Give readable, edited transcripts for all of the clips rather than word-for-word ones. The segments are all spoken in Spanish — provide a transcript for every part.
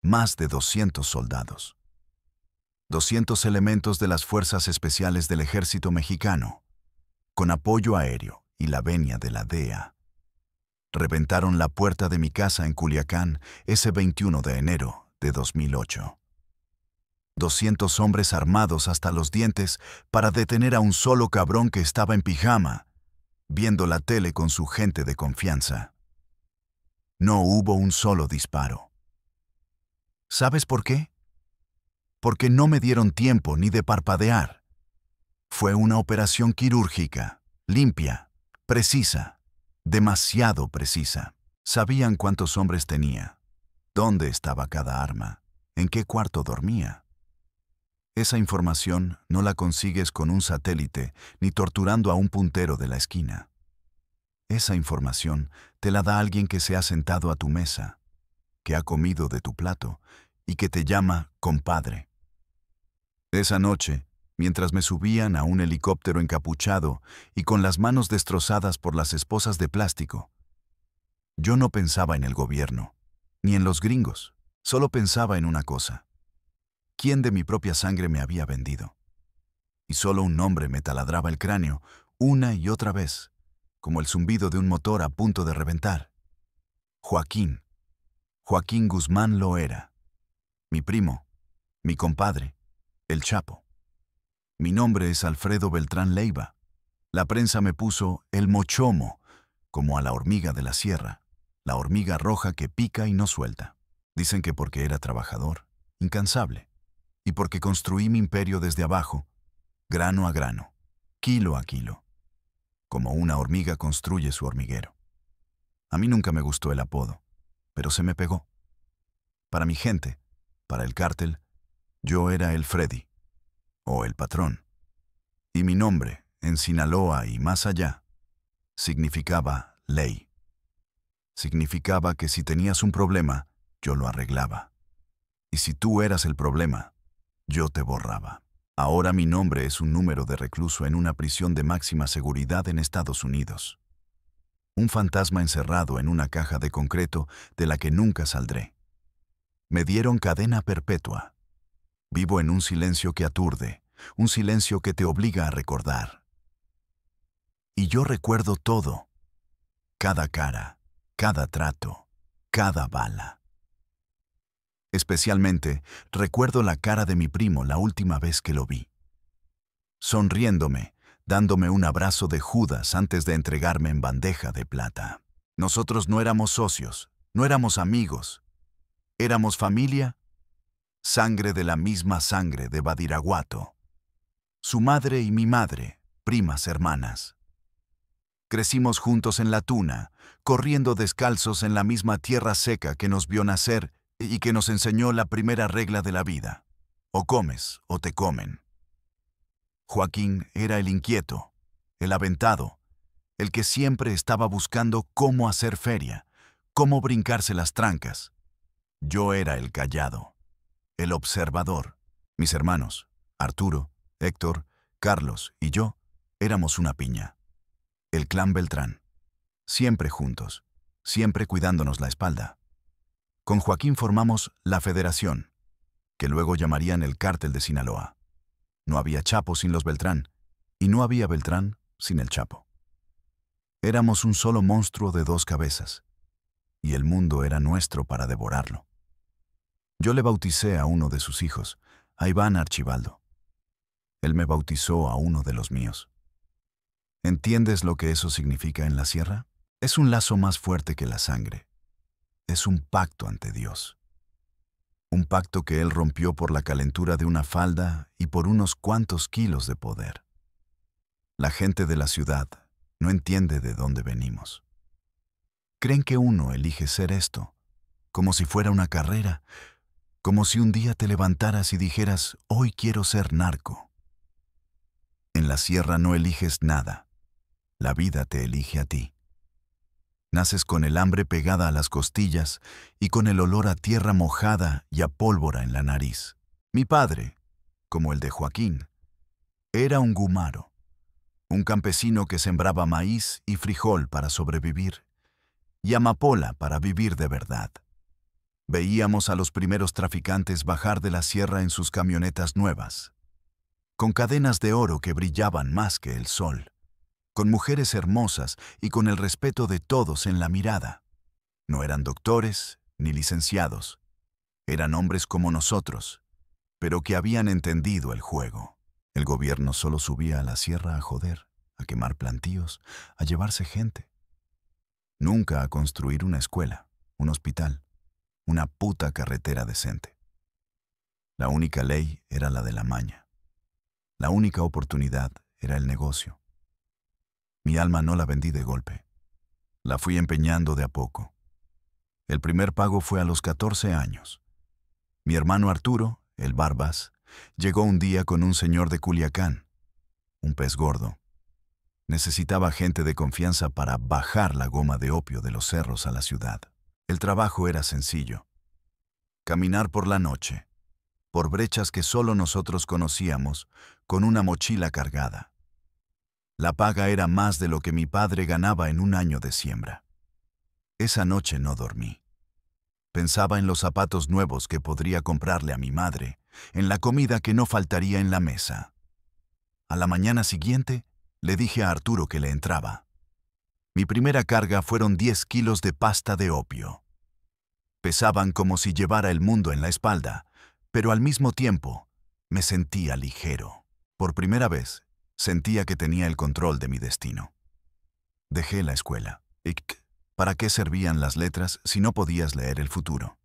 más de 200 soldados. 200 elementos de las Fuerzas Especiales del Ejército Mexicano, con apoyo aéreo y la venia de la DEA. Reventaron la puerta de mi casa en Culiacán ese 21 de enero de 2008. 200 hombres armados hasta los dientes para detener a un solo cabrón que estaba en pijama, viendo la tele con su gente de confianza. No hubo un solo disparo. ¿Sabes por qué? Porque no me dieron tiempo ni de parpadear. Fue una operación quirúrgica, limpia, precisa, demasiado precisa. Sabían cuántos hombres tenía, dónde estaba cada arma, en qué cuarto dormía. Esa información no la consigues con un satélite ni torturando a un puntero de la esquina. Esa información te la da alguien que se ha sentado a tu mesa, que ha comido de tu plato y que te llama compadre. Esa noche, mientras me subían a un helicóptero encapuchado y con las manos destrozadas por las esposas de plástico, yo no pensaba en el gobierno, ni en los gringos, solo pensaba en una cosa. ¿Quién de mi propia sangre me había vendido? Y solo un nombre me taladraba el cráneo una y otra vez, como el zumbido de un motor a punto de reventar. Joaquín. Joaquín Guzmán Loera. Mi primo, mi compadre, el Chapo. Mi nombre es Alfredo Beltrán Leiva. La prensa me puso el Mochomo, como a la hormiga de la sierra, la hormiga roja que pica y no suelta. Dicen que porque era trabajador, incansable, y porque construí mi imperio desde abajo, grano a grano, kilo a kilo, como una hormiga construye su hormiguero. A mí nunca me gustó el apodo, pero se me pegó. Para mi gente, para el cártel, yo era el Freddy, o el patrón, y mi nombre, en Sinaloa y más allá, significaba ley. Significaba que si tenías un problema, yo lo arreglaba. Y si tú eras el problema, yo te borraba. Ahora mi nombre es un número de recluso en una prisión de máxima seguridad en Estados Unidos. Un fantasma encerrado en una caja de concreto de la que nunca saldré. Me dieron cadena perpetua. Vivo en un silencio que aturde, un silencio que te obliga a recordar. Y yo recuerdo todo. Cada cara, cada trato, cada bala. Especialmente, recuerdo la cara de mi primo la última vez que lo vi. Sonriéndome, dándome un abrazo de Judas antes de entregarme en bandeja de plata. Nosotros no éramos socios, no éramos amigos. Éramos familia, sangre de la misma sangre de Badiraguato. Su madre y mi madre, primas hermanas. Crecimos juntos en la tuna, corriendo descalzos en la misma tierra seca que nos vio nacer y que nos enseñó la primera regla de la vida. O comes o te comen. Joaquín era el inquieto, el aventado, el que siempre estaba buscando cómo hacer feria, cómo brincarse las trancas. Yo era el callado, el observador. Mis hermanos, Arturo, Héctor, Carlos y yo, éramos una piña. El clan Beltrán. Siempre juntos, siempre cuidándonos la espalda. Con Joaquín formamos la Federación, que luego llamarían el Cártel de Sinaloa. No había Chapo sin los Beltrán, y no había Beltrán sin el Chapo. Éramos un solo monstruo de 2 cabezas, y el mundo era nuestro para devorarlo. Yo le bauticé a uno de sus hijos, a Iván Archibaldo. Él me bautizó a uno de los míos. ¿Entiendes lo que eso significa en la sierra? Es un lazo más fuerte que la sangre. Es un pacto ante Dios. Un pacto que Él rompió por la calentura de una falda y por unos cuantos kilos de poder. La gente de la ciudad no entiende de dónde venimos. Creen que uno elige ser esto, como si fuera una carrera, como si un día te levantaras y dijeras, hoy quiero ser narco. En la sierra no eliges nada. La vida te elige a ti. Naces con el hambre pegada a las costillas y con el olor a tierra mojada y a pólvora en la nariz. Mi padre, como el de Joaquín, era un gumaro, un campesino que sembraba maíz y frijol para sobrevivir, y amapola para vivir de verdad. Veíamos a los primeros traficantes bajar de la sierra en sus camionetas nuevas, con cadenas de oro que brillaban más que el sol, con mujeres hermosas y con el respeto de todos en la mirada. No eran doctores ni licenciados, eran hombres como nosotros, pero que habían entendido el juego. El gobierno solo subía a la sierra a joder, a quemar plantíos, a llevarse gente. Nunca a construir una escuela, un hospital, una puta carretera decente. La única ley era la de la maña. La única oportunidad era el negocio. Mi alma no la vendí de golpe. La fui empeñando de a poco. El primer pago fue a los 14 años. Mi hermano Arturo, el Barbas, llegó un día con un señor de Culiacán, un pez gordo. Necesitaba gente de confianza para bajar la goma de opio de los cerros a la ciudad. El trabajo era sencillo. Caminar por la noche, por brechas que solo nosotros conocíamos, con una mochila cargada. La paga era más de lo que mi padre ganaba en un año de siembra. Esa noche no dormí. Pensaba en los zapatos nuevos que podría comprarle a mi madre, en la comida que no faltaría en la mesa. A la mañana siguiente, le dije a Arturo que le entraba. Mi primera carga fueron 10 kilos de pasta de opio. Pesaban como si llevara el mundo en la espalda, pero al mismo tiempo me sentía ligero. Por primera vez, sentía que tenía el control de mi destino. Dejé la escuela. ¿Para qué servían las letras si no podías leer el futuro?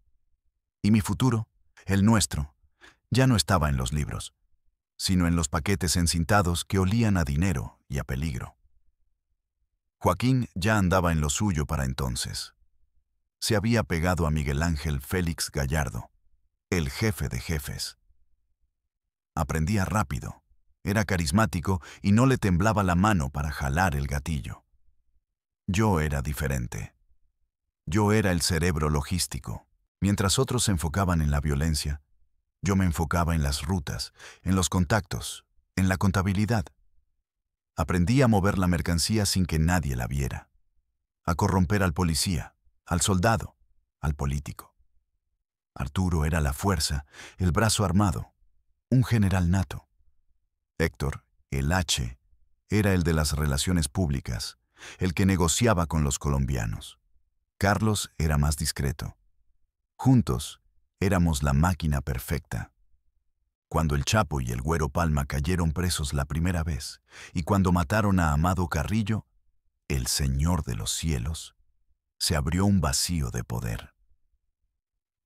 Y mi futuro, el nuestro, ya no estaba en los libros, sino en los paquetes encintados que olían a dinero y a peligro. Joaquín ya andaba en lo suyo para entonces. Se había pegado a Miguel Ángel Félix Gallardo, el jefe de jefes. Aprendía rápido, era carismático y no le temblaba la mano para jalar el gatillo. Yo era diferente. Yo era el cerebro logístico. Mientras otros se enfocaban en la violencia, yo me enfocaba en las rutas, en los contactos, en la contabilidad. Aprendí a mover la mercancía sin que nadie la viera, a corromper al policía, al soldado, al político. Arturo era la fuerza, el brazo armado, un general nato. Héctor, el H, era el de las relaciones públicas, el que negociaba con los colombianos. Carlos era más discreto. Juntos, éramos la máquina perfecta. Cuando el Chapo y el Güero Palma cayeron presos la primera vez, y cuando mataron a Amado Carrillo, el Señor de los Cielos, se abrió un vacío de poder.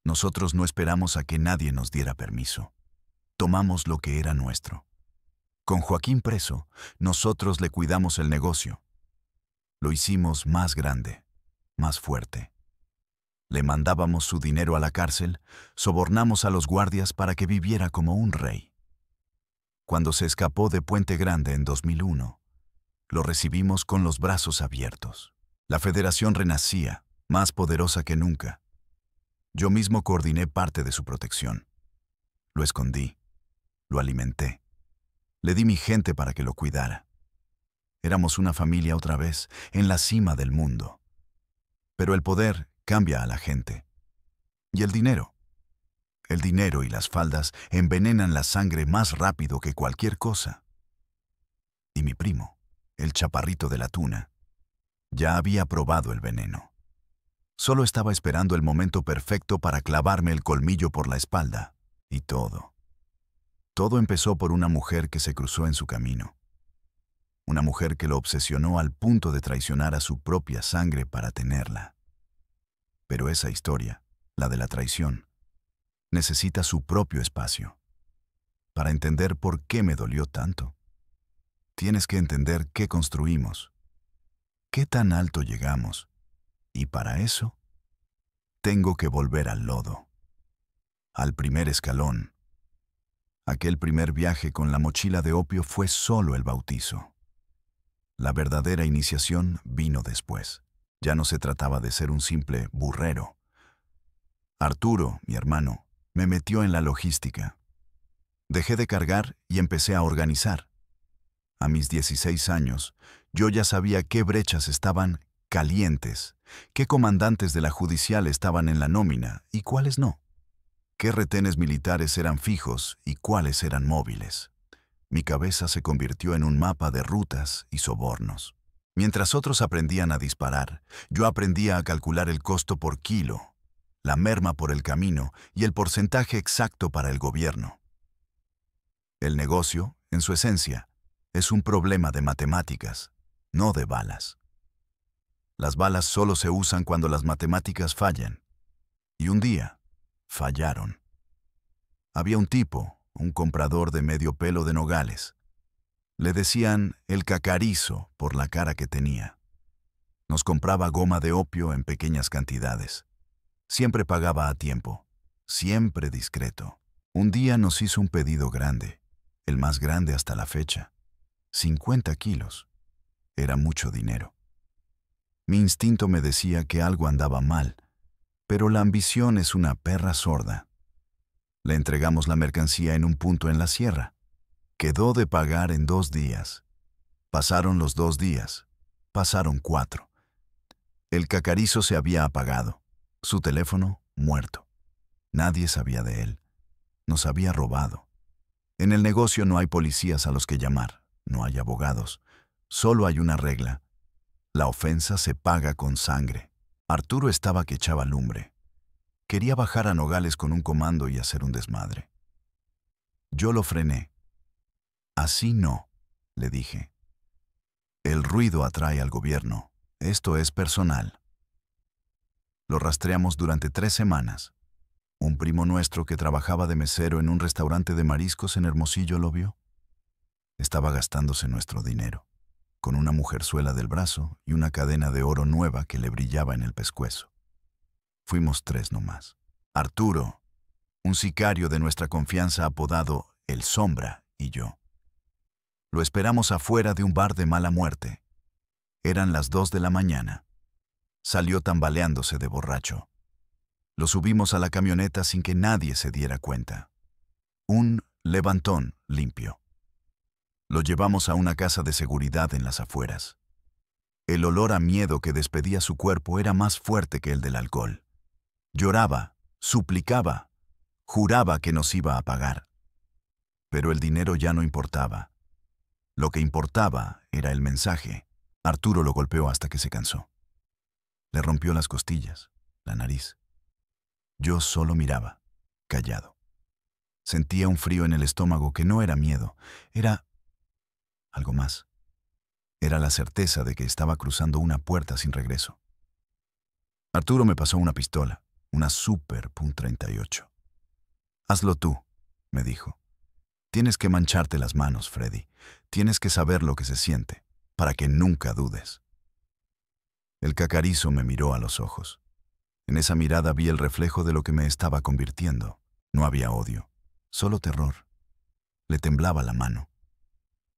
Nosotros no esperamos a que nadie nos diera permiso. Tomamos lo que era nuestro. Con Joaquín preso, nosotros le cuidamos el negocio. Lo hicimos más grande, más fuerte. Le mandábamos su dinero a la cárcel, sobornamos a los guardias para que viviera como un rey. Cuando se escapó de Puente Grande en 2001, lo recibimos con los brazos abiertos. La Federación renacía, más poderosa que nunca. Yo mismo coordiné parte de su protección. Lo escondí, lo alimenté. Le di mi gente para que lo cuidara. Éramos una familia otra vez, en la cima del mundo. Pero el poder cambia a la gente. ¿Y el dinero? El dinero y las faldas envenenan la sangre más rápido que cualquier cosa. Y mi primo, el chaparrito de la tuna, ya había probado el veneno. Solo estaba esperando el momento perfecto para clavarme el colmillo por la espalda. Y todo. Todo empezó por una mujer que se cruzó en su camino. Una mujer que lo obsesionó al punto de traicionar a su propia sangre para tenerla. Pero esa historia, la de la traición, necesita su propio espacio. Para entender por qué me dolió tanto, tienes que entender qué construimos, qué tan alto llegamos, y para eso, tengo que volver al lodo, al primer escalón. Aquel primer viaje con la mochila de opio fue solo el bautizo. La verdadera iniciación vino después. Ya no se trataba de ser un simple burrero. Arturo, mi hermano, me metió en la logística. Dejé de cargar y empecé a organizar. A mis 16 años, yo ya sabía qué brechas estaban calientes, qué comandantes de la judicial estaban en la nómina y cuáles no, qué retenes militares eran fijos y cuáles eran móviles. Mi cabeza se convirtió en un mapa de rutas y sobornos. Mientras otros aprendían a disparar, yo aprendía a calcular el costo por kilo, la merma por el camino y el porcentaje exacto para el gobierno. El negocio, en su esencia, es un problema de matemáticas, no de balas. Las balas solo se usan cuando las matemáticas fallan. Y un día, fallaron. Había un tipo, un comprador de medio pelo de nogales. Le decían el cacarizo por la cara que tenía. Nos compraba goma de opio en pequeñas cantidades. Siempre pagaba a tiempo, siempre discreto. Un día nos hizo un pedido grande, el más grande hasta la fecha. 50 kilos. Era mucho dinero. Mi instinto me decía que algo andaba mal, pero la ambición es una perra sorda. Le entregamos la mercancía en un punto en la sierra. Quedó de pagar en 2 días. Pasaron los 2 días. Pasaron 4. El cacarizo se había apagado. Su teléfono, muerto. Nadie sabía de él. Nos había robado. En el negocio no hay policías a los que llamar, no hay abogados. Solo hay una regla. La ofensa se paga con sangre. Arturo estaba que echaba lumbre. Quería bajar a Nogales con un comando y hacer un desmadre. Yo lo frené. Así no, le dije. El ruido atrae al gobierno. Esto es personal. Lo rastreamos durante 3 semanas. Un primo nuestro que trabajaba de mesero en un restaurante de mariscos en Hermosillo lo vio. Estaba gastándose nuestro dinero, con una mujerzuela del brazo y una cadena de oro nueva que le brillaba en el pescuezo. Fuimos 3 nomás. Arturo, un sicario de nuestra confianza apodado El Sombra, y yo. Lo esperamos afuera de un bar de mala muerte. Eran las 2 de la mañana. Salió tambaleándose de borracho. Lo subimos a la camioneta sin que nadie se diera cuenta. Un levantón limpio. Lo llevamos a una casa de seguridad en las afueras. El olor a miedo que despedía su cuerpo era más fuerte que el del alcohol. Lloraba, suplicaba, juraba que nos iba a pagar. Pero el dinero ya no importaba. Lo que importaba era el mensaje. Arturo lo golpeó hasta que se cansó. Le rompió las costillas, la nariz. Yo solo miraba, callado. Sentía un frío en el estómago que no era miedo, era algo más. Era la certeza de que estaba cruzando una puerta sin regreso. Arturo me pasó una pistola, una Super .38. Hazlo tú, me dijo. Tienes que mancharte las manos, Freddy. Tienes que saber lo que se siente, para que nunca dudes. El cacarizo me miró a los ojos. En esa mirada vi el reflejo de lo que me estaba convirtiendo. No había odio, solo terror. Le temblaba la mano.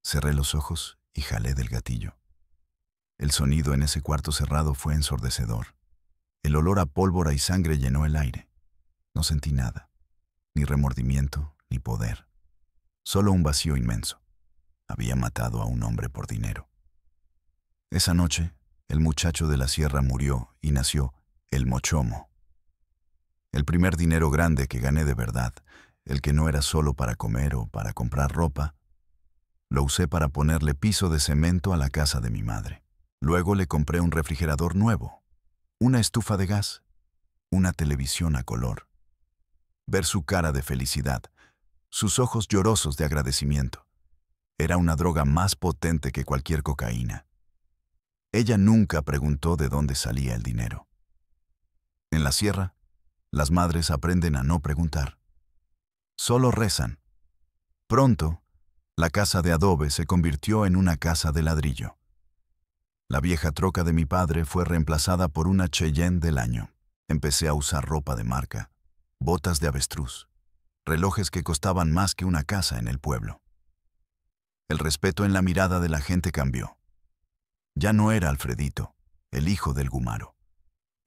Cerré los ojos y jalé del gatillo. El sonido en ese cuarto cerrado fue ensordecedor. El olor a pólvora y sangre llenó el aire. No sentí nada, ni remordimiento, ni poder. Solo un vacío inmenso. Había matado a un hombre por dinero. Esa noche, el muchacho de la sierra murió y nació el mochomo. El primer dinero grande que gané de verdad, el que no era solo para comer o para comprar ropa, lo usé para ponerle piso de cemento a la casa de mi madre. Luego le compré un refrigerador nuevo, una estufa de gas, una televisión a color. Ver su cara de felicidad, sus ojos llorosos de agradecimiento, era una droga más potente que cualquier cocaína. Ella nunca preguntó de dónde salía el dinero. En la sierra, las madres aprenden a no preguntar. Solo rezan. Pronto, la casa de adobe se convirtió en una casa de ladrillo. La vieja troca de mi padre fue reemplazada por una Cheyenne del año. Empecé a usar ropa de marca, botas de avestruz, relojes que costaban más que una casa en el pueblo. El respeto en la mirada de la gente cambió. Ya no era Alfredito, el hijo del gumaro.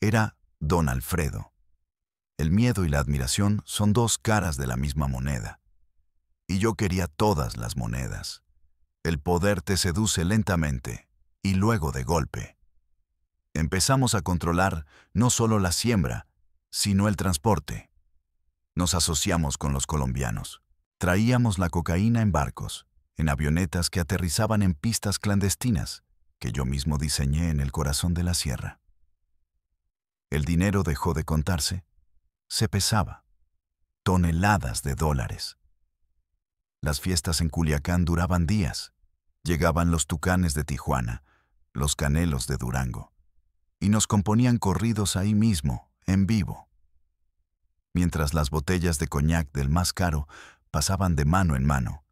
Era Don Alfredo. El miedo y la admiración son 2 caras de la misma moneda. Y yo quería todas las monedas. El poder te seduce lentamente y luego de golpe. Empezamos a controlar no solo la siembra, sino el transporte. Nos asociamos con los colombianos. Traíamos la cocaína en barcos, en avionetas que aterrizaban en pistas clandestinas, que yo mismo diseñé en el corazón de la sierra. El dinero dejó de contarse, se pesaba. Toneladas de dólares. Las fiestas en Culiacán duraban días. Llegaban los tucanes de Tijuana, los canelos de Durango, y nos componían corridos ahí mismo, en vivo. Mientras las botellas de coñac del más caro pasaban de mano en mano,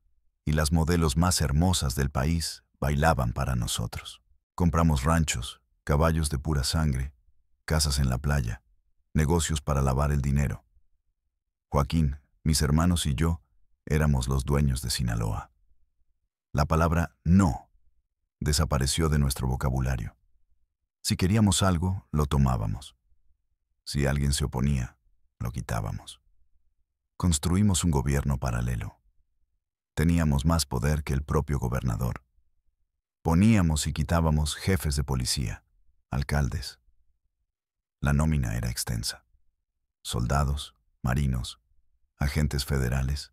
y las modelos más hermosas del país bailaban para nosotros. Compramos ranchos, caballos de pura sangre, casas en la playa, negocios para lavar el dinero. Joaquín, mis hermanos y yo éramos los dueños de Sinaloa. La palabra no desapareció de nuestro vocabulario. Si queríamos algo, lo tomábamos. Si alguien se oponía, lo quitábamos. Construimos un gobierno paralelo. Teníamos más poder que el propio gobernador. Poníamos y quitábamos jefes de policía, alcaldes. La nómina era extensa. Soldados, marinos, agentes federales,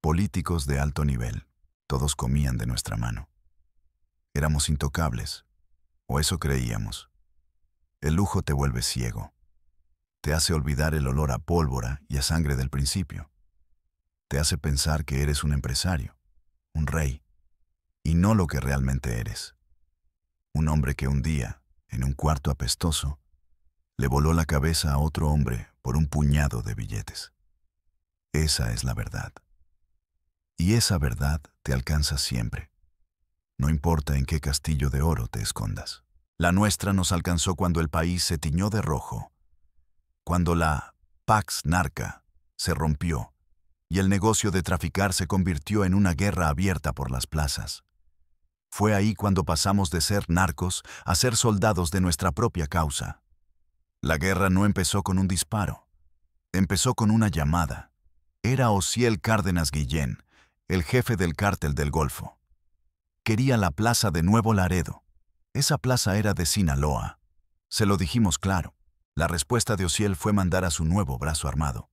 políticos de alto nivel, todos comían de nuestra mano. Éramos intocables, o eso creíamos. El lujo te vuelve ciego. Te hace olvidar el olor a pólvora y a sangre del principio. Te hace pensar que eres un empresario, un rey, y no lo que realmente eres. Un hombre que un día, en un cuarto apestoso, le voló la cabeza a otro hombre por un puñado de billetes. Esa es la verdad. Y esa verdad te alcanza siempre. No importa en qué castillo de oro te escondas. La nuestra nos alcanzó cuando el país se tiñó de rojo, cuando la Pax Narca se rompió y el negocio de traficar se convirtió en una guerra abierta por las plazas. Fue ahí cuando pasamos de ser narcos a ser soldados de nuestra propia causa. La guerra no empezó con un disparo, empezó con una llamada. Era Osiel Cárdenas Guillén, el jefe del cártel del Golfo. Quería la plaza de Nuevo Laredo. Esa plaza era de Sinaloa. Se lo dijimos claro. La respuesta de Osiel fue mandar a su nuevo brazo armado.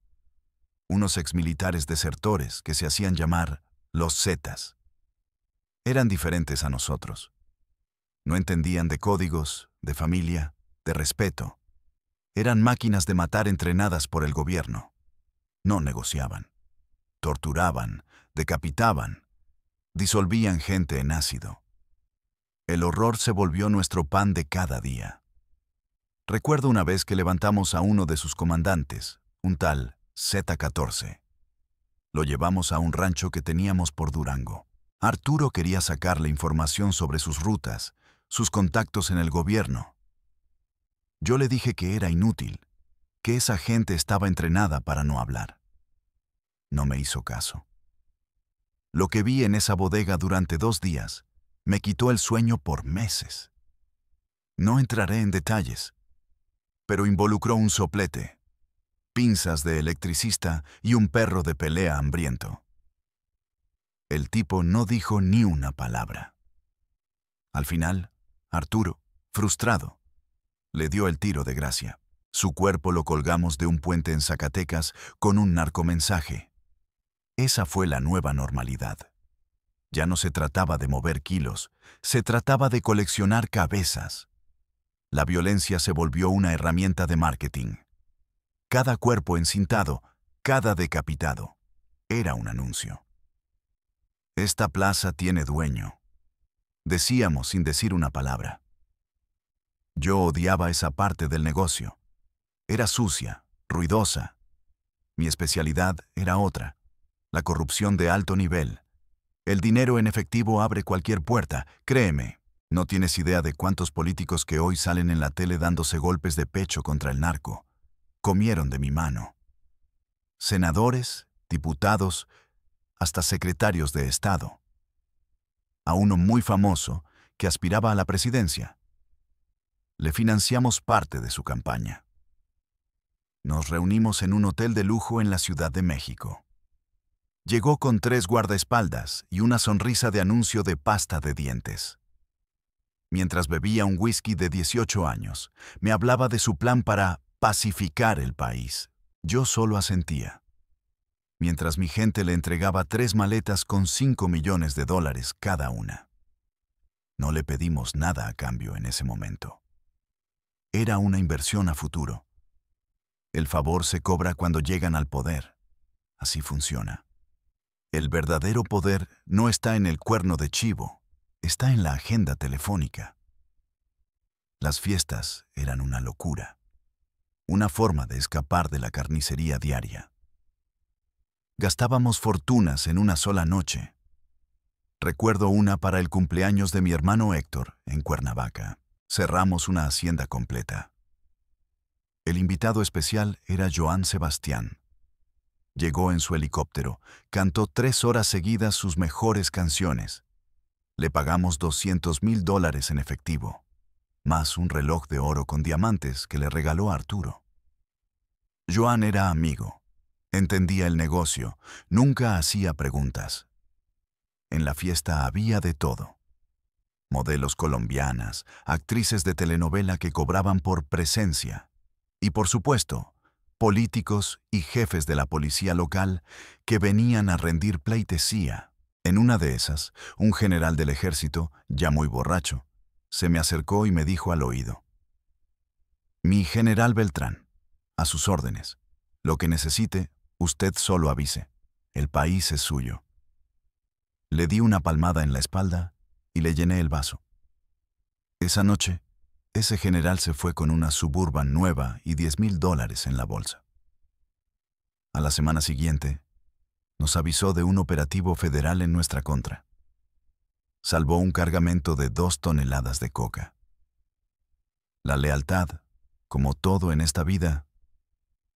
Unos exmilitares desertores que se hacían llamar los Zetas. Eran diferentes a nosotros. No entendían de códigos, de familia, de respeto. Eran máquinas de matar entrenadas por el gobierno. No negociaban. Torturaban, decapitaban, disolvían gente en ácido. El horror se volvió nuestro pan de cada día. Recuerdo una vez que levantamos a uno de sus comandantes, un tal Z-14. Lo llevamos a un rancho que teníamos por Durango. Arturo quería sacarle información sobre sus rutas, sus contactos en el gobierno. Yo le dije que era inútil, que esa gente estaba entrenada para no hablar. No me hizo caso. Lo que vi en esa bodega durante 2 días me quitó el sueño por meses. No entraré en detalles, pero involucró un soplete, pinzas de electricista y un perro de pelea hambriento. El tipo no dijo ni una palabra. Al final, Arturo, frustrado, le dio el tiro de gracia. Su cuerpo lo colgamos de un puente en Zacatecas con un narcomensaje. Esa fue la nueva normalidad. Ya no se trataba de mover kilos, se trataba de coleccionar cabezas. La violencia se volvió una herramienta de marketing. Cada cuerpo encintado, cada decapitado, era un anuncio. Esta plaza tiene dueño, decíamos sin decir una palabra. Yo odiaba esa parte del negocio. Era sucia, ruidosa. Mi especialidad era otra, la corrupción de alto nivel. El dinero en efectivo abre cualquier puerta, créeme. No tienes idea de cuántos políticos que hoy salen en la tele dándose golpes de pecho contra el narco comieron de mi mano. Senadores, diputados, hasta secretarios de Estado. A uno muy famoso que aspiraba a la presidencia. Le financiamos parte de su campaña. Nos reunimos en un hotel de lujo en la Ciudad de México. Llegó con 3 guardaespaldas y una sonrisa de anuncio de pasta de dientes. Mientras bebía un whisky de 18 años, me hablaba de su plan para pacificar el país. Yo solo asentía, mientras mi gente le entregaba 3 maletas con $5 millones cada una. No le pedimos nada a cambio en ese momento. Era una inversión a futuro. El favor se cobra cuando llegan al poder. Así funciona. El verdadero poder no está en el cuerno de chivo, está en la agenda telefónica. Las fiestas eran una locura, una forma de escapar de la carnicería diaria. Gastábamos fortunas en una sola noche. Recuerdo una para el cumpleaños de mi hermano Héctor, en Cuernavaca. Cerramos una hacienda completa. El invitado especial era Joan Sebastián. Llegó en su helicóptero, cantó 3 horas seguidas sus mejores canciones. Le pagamos $200,000 en efectivo, más un reloj de oro con diamantes que le regaló Arturo. Joan era amigo, entendía el negocio, nunca hacía preguntas. En la fiesta había de todo. Modelos colombianas, actrices de telenovela que cobraban por presencia. Y por supuesto, políticos y jefes de la policía local que venían a rendir pleitesía. En una de esas, un general del ejército, ya muy borracho, se me acercó y me dijo al oído: «Mi general Beltrán, a sus órdenes. Lo que necesite, usted solo avise. El país es suyo». Le di una palmada en la espalda y le llené el vaso. Esa noche, ese general se fue con una Suburban nueva y $10,000 en la bolsa. A la semana siguiente, nos avisó de un operativo federal en nuestra contra. Salvó un cargamento de 2 toneladas de coca. La lealtad, como todo en esta vida,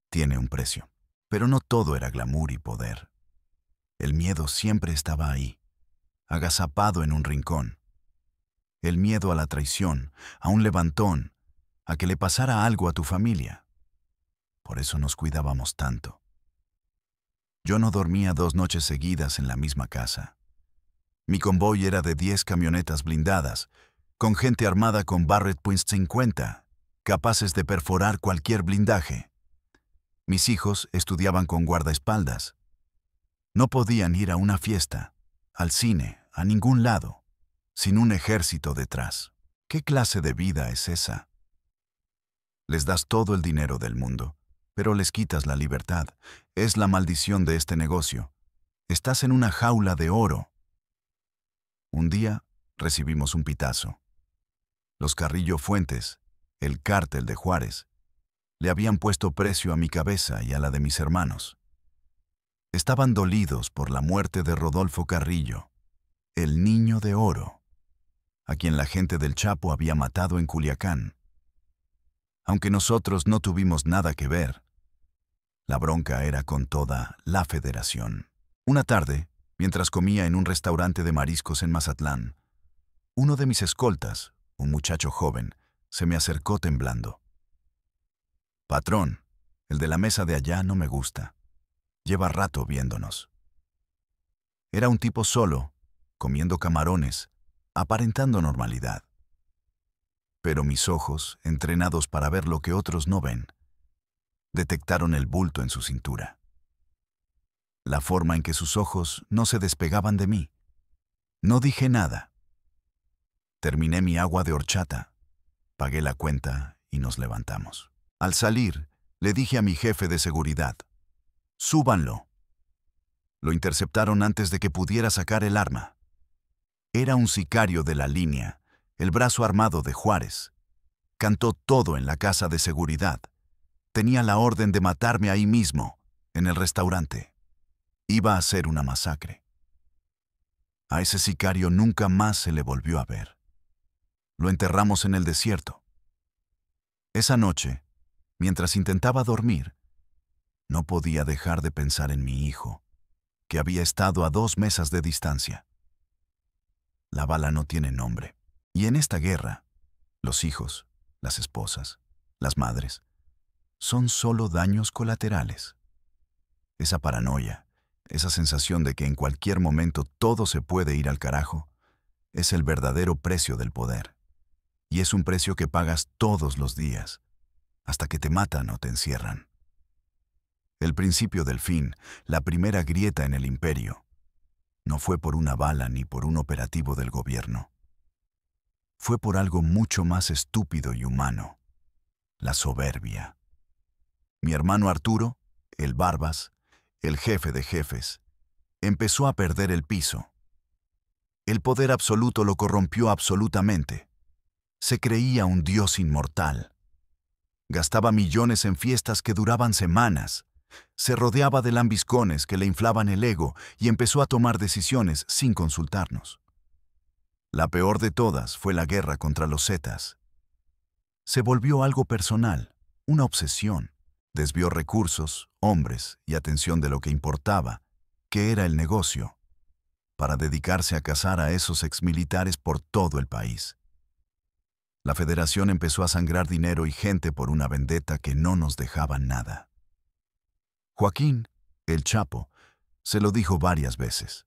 tiene un precio. Pero no todo era glamour y poder. El miedo siempre estaba ahí, agazapado en un rincón. El miedo a la traición, a un levantón, a que le pasara algo a tu familia. Por eso nos cuidábamos tanto. Yo no dormía 2 noches seguidas en la misma casa. Mi convoy era de 10 camionetas blindadas, con gente armada con Barrett .50, capaces de perforar cualquier blindaje. Mis hijos estudiaban con guardaespaldas. No podían ir a una fiesta, al cine, a ningún lado, sin un ejército detrás. ¿Qué clase de vida es esa? Les das todo el dinero del mundo, pero les quitas la libertad. Es la maldición de este negocio. Estás en una jaula de oro. Un día recibimos un pitazo. Los Carrillo Fuentes, el cártel de Juárez, le habían puesto precio a mi cabeza y a la de mis hermanos. Estaban dolidos por la muerte de Rodolfo Carrillo, el niño de oro, a quien la gente del Chapo había matado en Culiacán. Aunque nosotros no tuvimos nada que ver, la bronca era con toda la federación. Una tarde, mientras comía en un restaurante de mariscos en Mazatlán, uno de mis escoltas, un muchacho joven, se me acercó temblando. «Patrón, el de la mesa de allá no me gusta. Lleva rato viéndonos». Era un tipo solo, comiendo camarones, aparentando normalidad. Pero mis ojos, entrenados para ver lo que otros no ven, detectaron el bulto en su cintura. La forma en que sus ojos no se despegaban de mí. No dije nada. Terminé mi agua de horchata, pagué la cuenta y nos levantamos. Al salir, le dije a mi jefe de seguridad: «Súbanlo». Lo interceptaron antes de que pudiera sacar el arma. Era un sicario de la línea, el brazo armado de Juárez. Cantó todo en la casa de seguridad. Tenía la orden de matarme ahí mismo, en el restaurante. Iba a ser una masacre. A ese sicario nunca más se le volvió a ver. Lo enterramos en el desierto. Esa noche, mientras intentaba dormir, no podía dejar de pensar en mi hijo, que había estado a 2 mesas de distancia. La bala no tiene nombre. Y en esta guerra, los hijos, las esposas, las madres, son solo daños colaterales. Esa paranoia, esa sensación de que en cualquier momento todo se puede ir al carajo, es el verdadero precio del poder. Y es un precio que pagas todos los días, hasta que te matan o te encierran. El principio del fin, la primera grieta en el imperio, no fue por una bala ni por un operativo del gobierno. Fue por algo mucho más estúpido y humano: la soberbia. Mi hermano Arturo, el Barbas, el jefe de jefes, empezó a perder el piso. El poder absoluto lo corrompió absolutamente. Se creía un dios inmortal. Gastaba millones en fiestas que duraban semanas. Se rodeaba de lambiscones que le inflaban el ego y empezó a tomar decisiones sin consultarnos. La peor de todas fue la guerra contra los zetas. Se volvió algo personal, una obsesión. Desvió recursos, hombres y atención de lo que importaba, que era el negocio, para dedicarse a cazar a esos exmilitares por todo el país. La Federación empezó a sangrar dinero y gente por una vendetta que no nos dejaba nada. Joaquín, el Chapo, se lo dijo varias veces: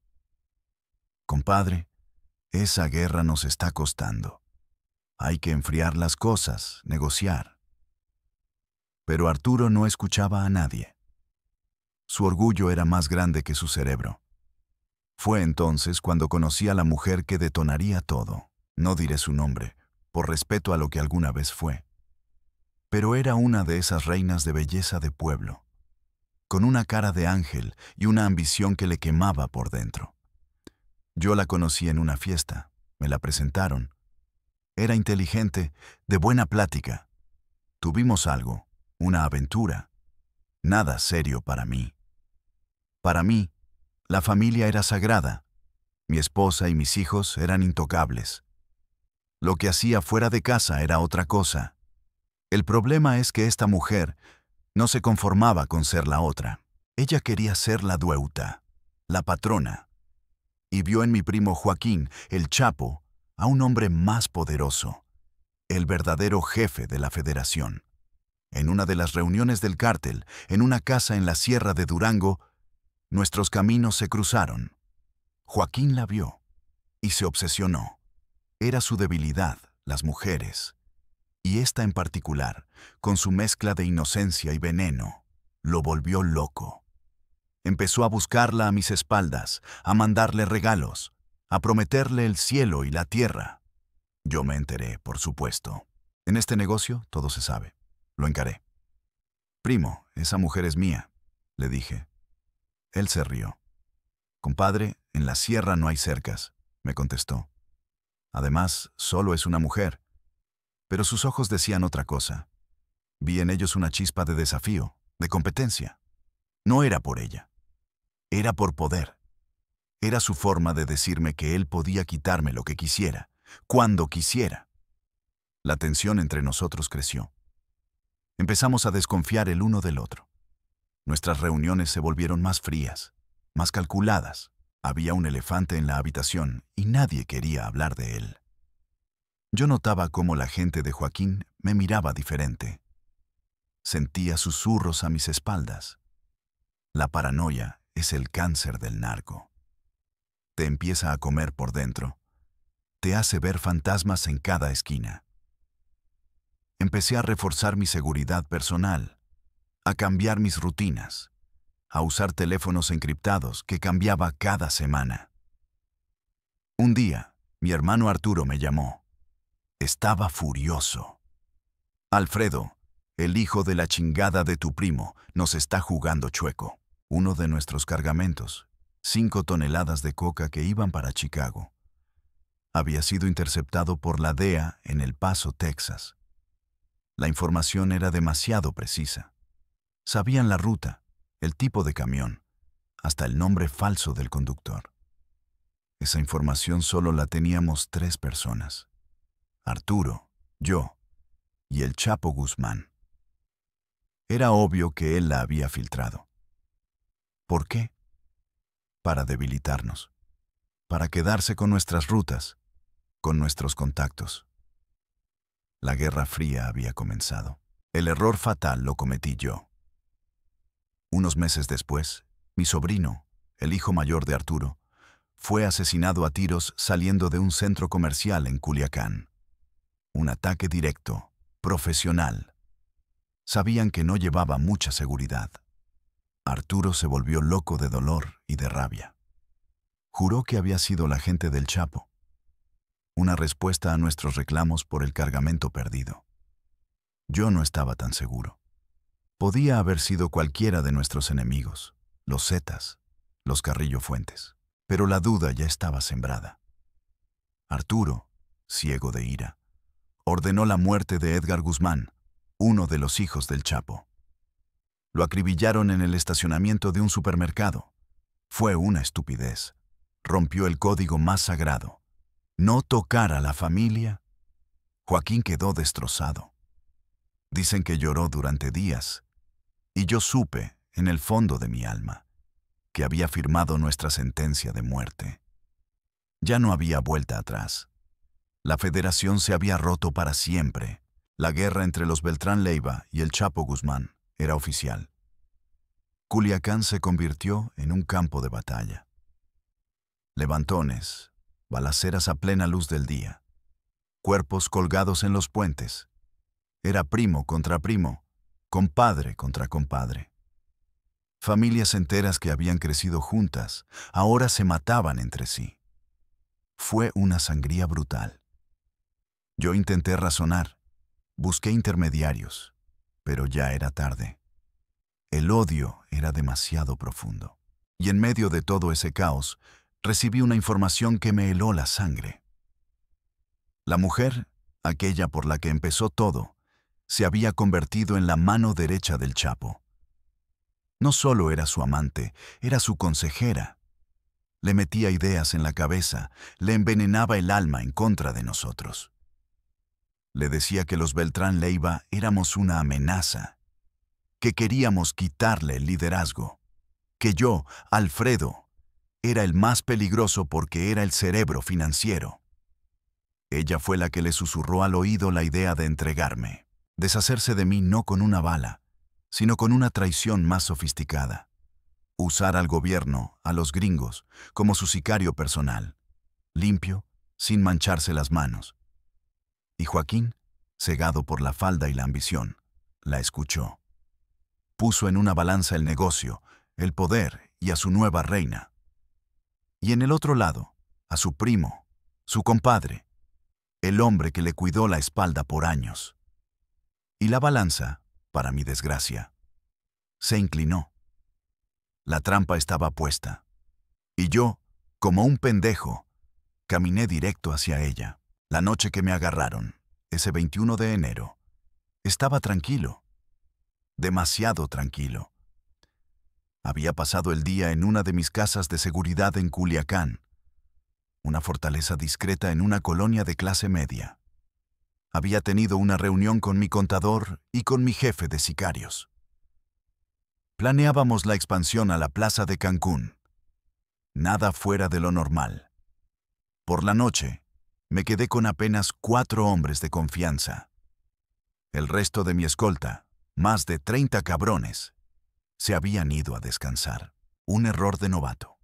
«Compadre, esa guerra nos está costando. Hay que enfriar las cosas, negociar». Pero Arturo no escuchaba a nadie. Su orgullo era más grande que su cerebro. Fue entonces cuando conocí a la mujer que detonaría todo. No diré su nombre, por respeto a lo que alguna vez fue. Pero era una de esas reinas de belleza de pueblo, con una cara de ángel y una ambición que le quemaba por dentro. Yo la conocí en una fiesta, me la presentaron. Era inteligente, de buena plática. Tuvimos algo, una aventura. Nada serio para mí. Para mí, la familia era sagrada. Mi esposa y mis hijos eran intocables. Lo que hacía fuera de casa era otra cosa. El problema es que esta mujer no se conformaba con ser la otra. Ella quería ser la dueuta, la patrona. Y vio en mi primo Joaquín, el Chapo, a un hombre más poderoso, el verdadero jefe de la Federación. En una de las reuniones del cártel, en una casa en la sierra de Durango, nuestros caminos se cruzaron. Joaquín la vio y se obsesionó. Era su debilidad, las mujeres. Y esta en particular, con su mezcla de inocencia y veneno, lo volvió loco. Empezó a buscarla a mis espaldas, a mandarle regalos, a prometerle el cielo y la tierra. Yo me enteré, por supuesto. En este negocio todo se sabe. Lo encaré. «Primo, esa mujer es mía», le dije. Él se rió. «Compadre, en la sierra no hay cercas», me contestó. «Además, solo es una mujer». Pero sus ojos decían otra cosa. Vi en ellos una chispa de desafío, de competencia. No era por ella. Era por poder. Era su forma de decirme que él podía quitarme lo que quisiera, cuando quisiera. La tensión entre nosotros creció. Empezamos a desconfiar el uno del otro. Nuestras reuniones se volvieron más frías, más calculadas. Había un elefante en la habitación y nadie quería hablar de él. Yo notaba cómo la gente de Joaquín me miraba diferente. Sentía susurros a mis espaldas. La paranoia es el cáncer del narco. Te empieza a comer por dentro. Te hace ver fantasmas en cada esquina. Empecé a reforzar mi seguridad personal, a cambiar mis rutinas, a usar teléfonos encriptados que cambiaba cada semana. Un día, mi hermano Arturo me llamó. Estaba furioso. «Alfredo, el hijo de la chingada de tu primo, nos está jugando chueco. Uno de nuestros cargamentos, 5 toneladas de coca que iban para Chicago, había sido interceptado por la DEA en El Paso, Texas. La información era demasiado precisa. Sabían la ruta, el tipo de camión, hasta el nombre falso del conductor. Esa información solo la teníamos 3 personas: Arturo, yo y el Chapo Guzmán. Era obvio que él la había filtrado. ¿Por qué? Para debilitarnos, para quedarse con nuestras rutas, con nuestros contactos. La Guerra Fría había comenzado. El error fatal lo cometí yo. Unos meses después, mi sobrino, el hijo mayor de Arturo, fue asesinado a tiros saliendo de un centro comercial en Culiacán. Un ataque directo, profesional. Sabían que no llevaba mucha seguridad. Arturo se volvió loco de dolor y de rabia. Juró que había sido la gente del Chapo. Una respuesta a nuestros reclamos por el cargamento perdido. Yo no estaba tan seguro. Podía haber sido cualquiera de nuestros enemigos, los Zetas, los Carrillo Fuentes. Pero la duda ya estaba sembrada. Arturo, ciego de ira, ordenó la muerte de Edgar Guzmán, uno de los hijos del Chapo. Lo acribillaron en el estacionamiento de un supermercado. Fue una estupidez. Rompió el código más sagrado. No tocar a la familia. Joaquín quedó destrozado. Dicen que lloró durante días. Y yo supe, en el fondo de mi alma, que había firmado nuestra sentencia de muerte. Ya no había vuelta atrás. La federación se había roto para siempre. La guerra entre los Beltrán Leiva y el Chapo Guzmán era oficial. Culiacán se convirtió en un campo de batalla. Levantones, balaceras a plena luz del día, cuerpos colgados en los puentes. Era primo contra primo, compadre contra compadre. Familias enteras que habían crecido juntas, ahora se mataban entre sí. Fue una sangría brutal. Yo intenté razonar, busqué intermediarios, pero ya era tarde. El odio era demasiado profundo. Y en medio de todo ese caos, recibí una información que me heló la sangre. La mujer, aquella por la que empezó todo, se había convertido en la mano derecha del Chapo. No solo era su amante, era su consejera. Le metía ideas en la cabeza, le envenenaba el alma en contra de nosotros. Le decía que los Beltrán Leiva éramos una amenaza, que queríamos quitarle el liderazgo, que yo, Alfredo, era el más peligroso porque era el cerebro financiero. Ella fue la que le susurró al oído la idea de entregarme, deshacerse de mí no con una bala, sino con una traición más sofisticada. Usar al gobierno, a los gringos, como su sicario personal, limpio, sin mancharse las manos. Y Joaquín, cegado por la falda y la ambición, la escuchó. Puso en una balanza el negocio, el poder y a su nueva reina. Y en el otro lado, a su primo, su compadre, el hombre que le cuidó la espalda por años. Y la balanza, para mi desgracia, se inclinó. La trampa estaba puesta. Y yo, como un pendejo, caminé directo hacia ella. La noche que me agarraron, ese 21 de enero, estaba tranquilo. Demasiado tranquilo. Había pasado el día en una de mis casas de seguridad en Culiacán, una fortaleza discreta en una colonia de clase media. Había tenido una reunión con mi contador y con mi jefe de sicarios. Planeábamos la expansión a la plaza de Cancún. Nada fuera de lo normal. Por la noche, me quedé con apenas 4 hombres de confianza. El resto de mi escolta, más de 30 cabrones, se habían ido a descansar. Un error de novato.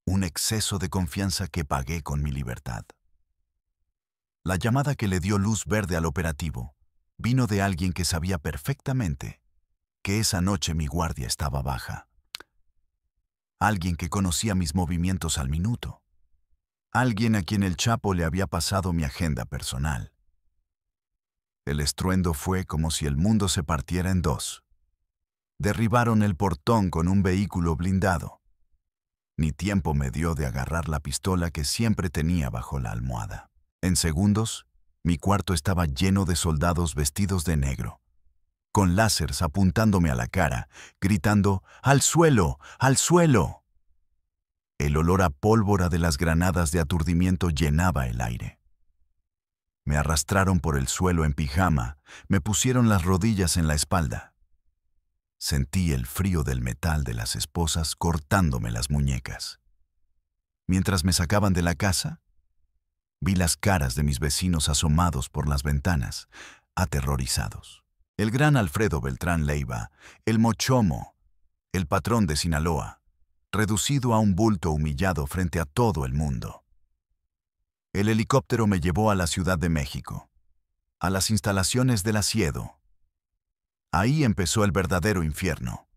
Un exceso de confianza que pagué con mi libertad. La llamada que le dio luz verde al operativo vino de alguien que sabía perfectamente que esa noche mi guardia estaba baja. Alguien que conocía mis movimientos al minuto. Alguien a quien el Chapo le había pasado mi agenda personal. El estruendo fue como si el mundo se partiera en dos. Derribaron el portón con un vehículo blindado. Ni tiempo me dio de agarrar la pistola que siempre tenía bajo la almohada. En segundos, mi cuarto estaba lleno de soldados vestidos de negro, con láseres apuntándome a la cara, gritando ¡al suelo! ¡Al suelo! El olor a pólvora de las granadas de aturdimiento llenaba el aire. Me arrastraron por el suelo en pijama, me pusieron las rodillas en la espalda. Sentí el frío del metal de las esposas cortándome las muñecas. Mientras me sacaban de la casa, vi las caras de mis vecinos asomados por las ventanas, aterrorizados. El gran Alfredo Beltrán Leiva, el mochomo, el patrón de Sinaloa, reducido a un bulto humillado frente a todo el mundo. El helicóptero me llevó a la Ciudad de México. a las instalaciones del Asiedo. Ahí empezó el verdadero infierno.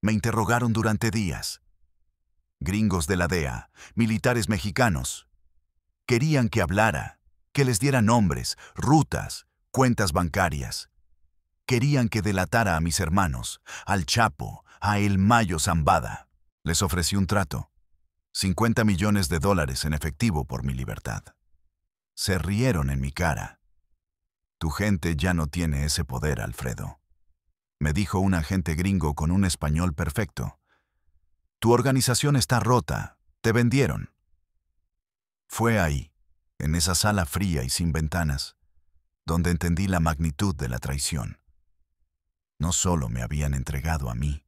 Me interrogaron durante días. Gringos de la DEA, militares mexicanos. Querían que hablara, que les diera nombres, rutas, cuentas bancarias. Querían que delatara a mis hermanos, al Chapo, a El Mayo Zambada. Les ofrecí un trato. $50 millones en efectivo por mi libertad. Se rieron en mi cara. Tu gente ya no tiene ese poder, Alfredo. Me dijo un agente gringo con un español perfecto. Tu organización está rota, te vendieron. Fue ahí, en esa sala fría y sin ventanas, donde entendí la magnitud de la traición. No solo me habían entregado a mí,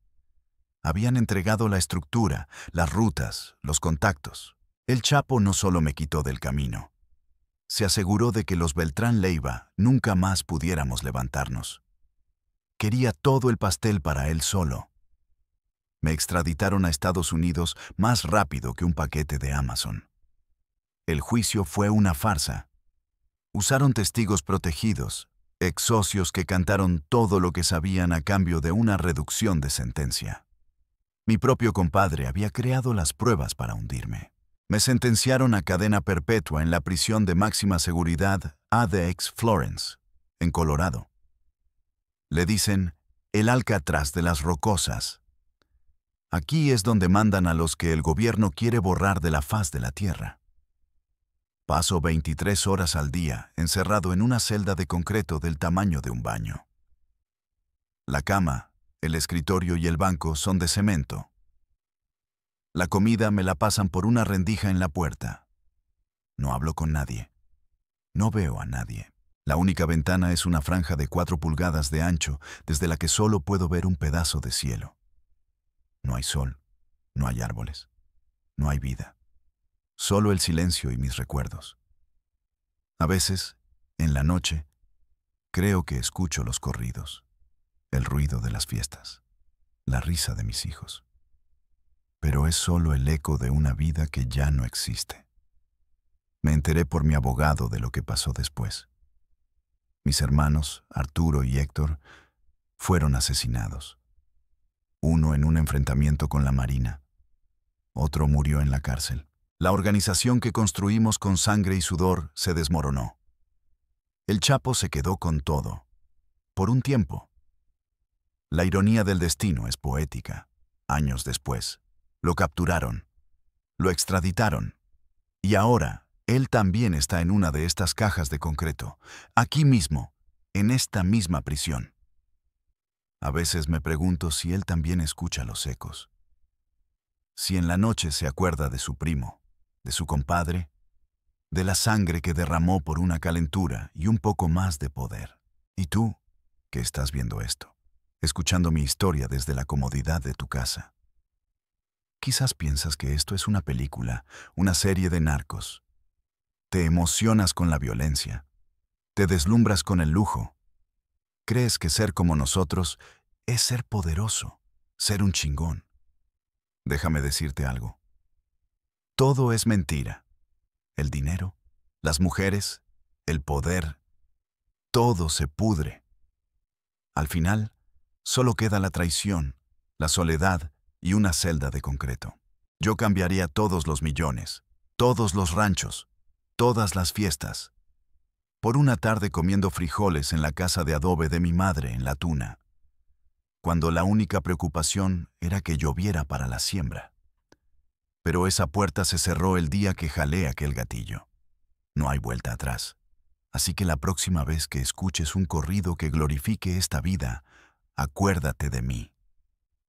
habían entregado la estructura, las rutas, los contactos. El Chapo no solo me quitó del camino, se aseguró de que los Beltrán Leiva nunca más pudiéramos levantarnos. Quería todo el pastel para él solo. Me extraditaron a Estados Unidos más rápido que un paquete de Amazon. El juicio fue una farsa. Usaron testigos protegidos, ex socios que cantaron todo lo que sabían a cambio de una reducción de sentencia. Mi propio compadre había creado las pruebas para hundirme. Me sentenciaron a cadena perpetua en la prisión de máxima seguridad ADX Florence, en Colorado. Le dicen el Alcatraz de las Rocosas. Aquí es donde mandan a los que el gobierno quiere borrar de la faz de la tierra. Paso 23 horas al día encerrado en una celda de concreto del tamaño de un baño. La cama, el escritorio y el banco son de cemento. La comida me la pasan por una rendija en la puerta. No hablo con nadie. No veo a nadie. La única ventana es una franja de 4 pulgadas de ancho desde la que solo puedo ver un pedazo de cielo. No hay sol, no hay árboles, no hay vida. Solo el silencio y mis recuerdos. A veces, en la noche, creo que escucho los corridos, el ruido de las fiestas, la risa de mis hijos. Pero es solo el eco de una vida que ya no existe. Me enteré por mi abogado de lo que pasó después. Mis hermanos, Arturo y Héctor, fueron asesinados. Uno en un enfrentamiento con la Marina. Otro murió en la cárcel. La organización que construimos con sangre y sudor se desmoronó. El Chapo se quedó con todo. Por un tiempo. La ironía del destino es poética. Años después, lo capturaron. Lo extraditaron. Y ahora, él también está en una de estas cajas de concreto, aquí mismo, en esta misma prisión. A veces me pregunto si él también escucha los ecos. Si en la noche se acuerda de su primo, de su compadre, de la sangre que derramó por una calentura y un poco más de poder. Y tú, que estás viendo esto, escuchando mi historia desde la comodidad de tu casa. Quizás piensas que esto es una película, una serie de narcos. Te emocionas con la violencia. Te deslumbras con el lujo. Crees que ser como nosotros es ser poderoso, ser un chingón. Déjame decirte algo. Todo es mentira. El dinero, las mujeres, el poder, todo se pudre. Al final, solo queda la traición, la soledad y una celda de concreto. Yo cambiaría todos los millones, todos los ranchos, todas las fiestas, por una tarde comiendo frijoles en la casa de adobe de mi madre en La Tuna, cuando la única preocupación era que lloviera para la siembra. Pero esa puerta se cerró el día que jalé aquel gatillo. No hay vuelta atrás. Así que la próxima vez que escuches un corrido que glorifique esta vida, acuérdate de mí.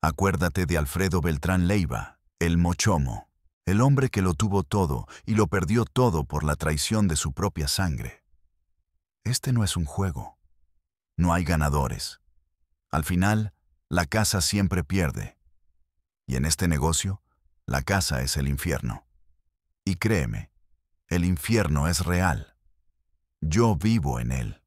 Acuérdate de Alfredo Beltrán Leiva, el Mochomo, el hombre que lo tuvo todo y lo perdió todo por la traición de su propia sangre. Este no es un juego. No hay ganadores. Al final, la casa siempre pierde. Y en este negocio, la casa es el infierno. Y créeme, el infierno es real. Yo vivo en él.